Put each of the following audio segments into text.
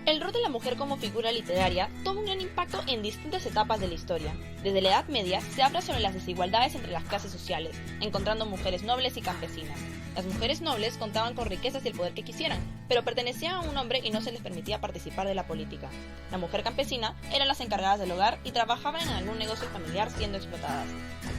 El rol de la mujer como figura literaria tuvo un gran impacto en distintas etapas de la historia. Desde la Edad Media se habla sobre las desigualdades entre las clases sociales, encontrando mujeres nobles y campesinas. Las mujeres nobles contaban con riquezas y el poder que quisieran, pero pertenecían a un hombre y no se les permitía participar de la política. La mujer campesina eran las encargadas del hogar y trabajaban en algún negocio familiar siendo explotadas.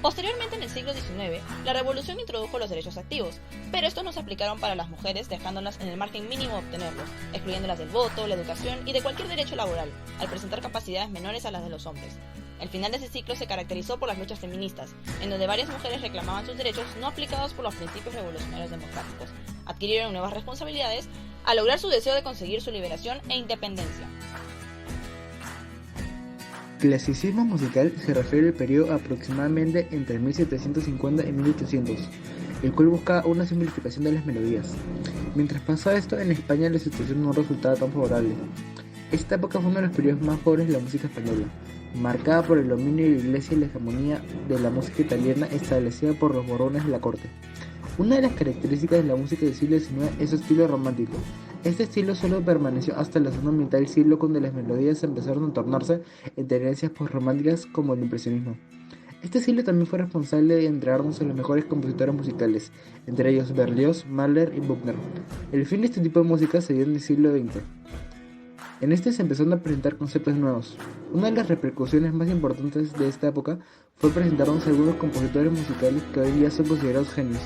Posteriormente, en el siglo XIX, la revolución introdujo los derechos activos, pero estos no se aplicaron para las mujeres, dejándolas en el margen mínimo de obtenerlos, excluyéndolas del voto, la educación y de cualquier derecho laboral, al presentar capacidades menores a las de los hombres. El final de ese ciclo se caracterizó por las luchas feministas, en donde varias mujeres reclamaban sus derechos no aplicados por los principios revolucionarios democráticos. Adquirieron nuevas responsabilidades al lograr su deseo de conseguir su liberación e independencia. Clasicismo musical se refiere al periodo aproximadamente entre 1750 y 1800, el cual buscaba una simplificación de las melodías. Mientras pasaba esto, en España la situación no resultaba tan favorable. Esta época fue uno de los periodos más pobres de la música española, marcada por el dominio de la iglesia y la hegemonía de la música italiana establecida por los Borbones de la corte. Una de las características de la música del siglo XIX es su estilo romántico. Este estilo solo permaneció hasta la segunda mitad del siglo, cuando las melodías empezaron a tornarse en tendencias postrománticas como el impresionismo. Este estilo también fue responsable de entregarnos a los mejores compositores musicales, entre ellos Berlioz, Mahler y Bruckner. El fin de este tipo de música se dio en el siglo XX. En este se empezaron a presentar conceptos nuevos. Una de las repercusiones más importantes de esta época fue presentarnos a algunos compositores musicales que hoy día son considerados genios.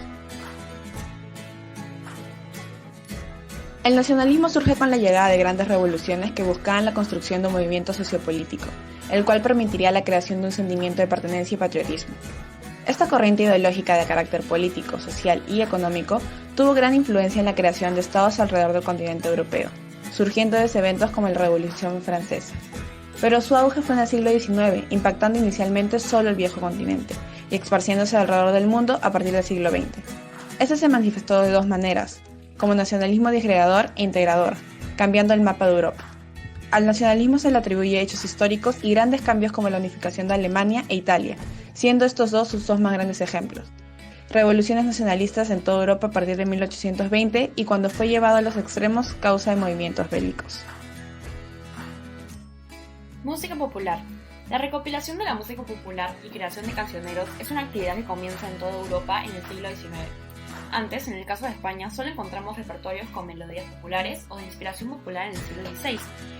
El nacionalismo surge con la llegada de grandes revoluciones que buscaban la construcción de un movimiento sociopolítico, el cual permitiría la creación de un sentimiento de pertenencia y patriotismo. Esta corriente ideológica de carácter político, social y económico tuvo gran influencia en la creación de estados alrededor del continente europeo, surgiendo desde eventos como la Revolución Francesa. Pero su auge fue en el siglo XIX, impactando inicialmente solo el viejo continente y esparciéndose alrededor del mundo a partir del siglo XX. Este se manifestó de dos maneras, como nacionalismo disgregador e integrador, cambiando el mapa de Europa. Al nacionalismo se le atribuye hechos históricos y grandes cambios como la unificación de Alemania e Italia, siendo estos dos sus dos más grandes ejemplos. Revoluciones nacionalistas en toda Europa a partir de 1820 y cuando fue llevado a los extremos causa de movimientos bélicos. Música popular. La recopilación de la música popular y creación de cancioneros es una actividad que comienza en toda Europa en el siglo XIX. Antes, en el caso de España, solo encontramos repertorios con melodías populares o de inspiración popular en el siglo XVI,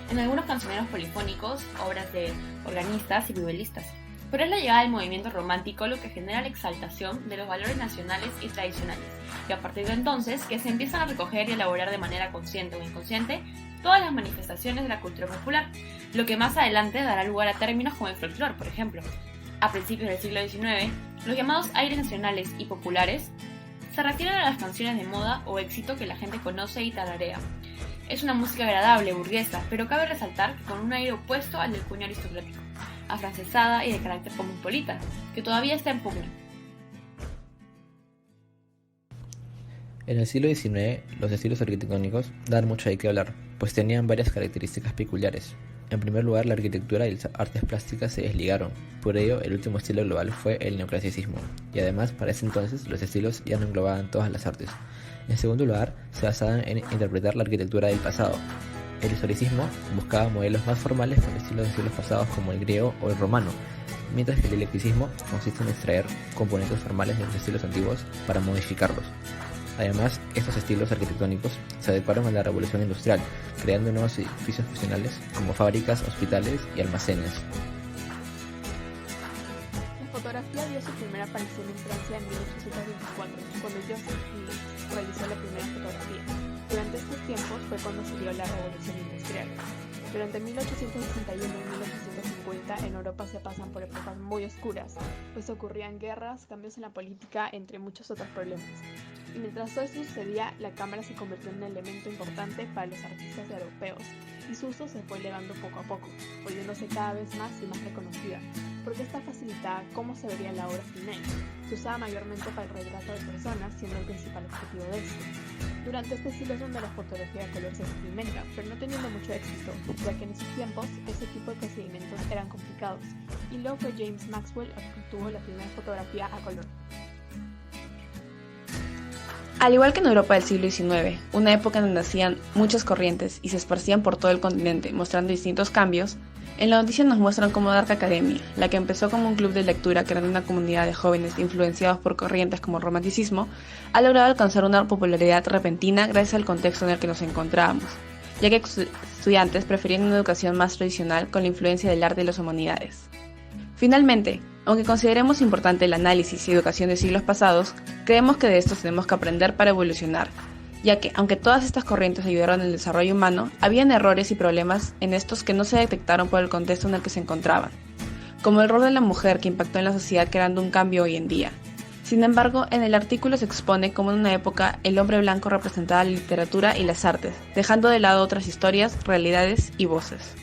en algunos cancioneros polifónicos, obras de organistas y vihuelistas. Pero es la llegada del movimiento romántico lo que genera la exaltación de los valores nacionales y tradicionales, y a partir de entonces que se empiezan a recoger y elaborar de manera consciente o inconsciente todas las manifestaciones de la cultura popular, lo que más adelante dará lugar a términos como el folclore, por ejemplo. A principios del siglo XIX, los llamados aires nacionales y populares se refieren a las canciones de moda o éxito que la gente conoce y tararea. Es una música agradable, burguesa, pero cabe resaltar que con un aire opuesto al del cuño aristocrático, afrancesada y de carácter cosmopolita, que todavía está en pugna. En el siglo XIX, los estilos arquitectónicos dan mucho de qué hablar, pues tenían varias características peculiares. En primer lugar, la arquitectura y las artes plásticas se desligaron. Por ello, el último estilo global fue el neoclasicismo, y además, para ese entonces, los estilos ya no englobaban todas las artes. En segundo lugar, se basaban en interpretar la arquitectura del pasado. El historicismo buscaba modelos más formales con estilos de siglos pasados como el griego o el romano, mientras que el eclecticismo consiste en extraer componentes formales de los estilos antiguos para modificarlos. Además, estos estilos arquitectónicos se adecuaron a la revolución industrial, creando nuevos edificios funcionales como fábricas, hospitales y almacenes. La fotografía dio su primera aparición en Francia en 1824, cuando Joseph Philips realizó la primera fotografía. Durante estos tiempos fue cuando se dio la revolución industrial. Durante 1861 y 1850 en Europa se pasan por épocas muy oscuras, pues ocurrían guerras, cambios en la política, entre muchos otros problemas. Y mientras todo esto sucedía, la cámara se convirtió en un elemento importante para los artistas europeos, y su uso se fue elevando poco a poco, volviéndose cada vez más y más reconocida, porque esta facilitaba cómo se vería la obra final. Se usaba mayormente para el retrato de personas, siendo el principal objetivo de este. Durante este siglo es donde la fotografía a color se experimenta, pero no teniendo mucho éxito, ya que en esos tiempos ese tipo de procedimientos eran complicados, y luego fue James Maxwell el que obtuvo la primera fotografía a color. Al igual que en Europa del siglo XIX, una época en donde nacían muchas corrientes y se esparcían por todo el continente mostrando distintos cambios, en la noticia nos muestran cómo Dark Academia, la que empezó como un club de lectura creando una comunidad de jóvenes influenciados por corrientes como el romanticismo, ha logrado alcanzar una popularidad repentina gracias al contexto en el que nos encontrábamos, ya que estudiantes preferían una educación más tradicional con la influencia del arte y las humanidades. Finalmente, aunque consideremos importante el análisis y educación de siglos pasados, creemos que de estos tenemos que aprender para evolucionar, ya que, aunque todas estas corrientes ayudaron en el desarrollo humano, habían errores y problemas en estos que no se detectaron por el contexto en el que se encontraban, como el rol de la mujer que impactó en la sociedad creando un cambio hoy en día. Sin embargo, en el artículo se expone cómo en una época el hombre blanco representaba la literatura y las artes, dejando de lado otras historias, realidades y voces.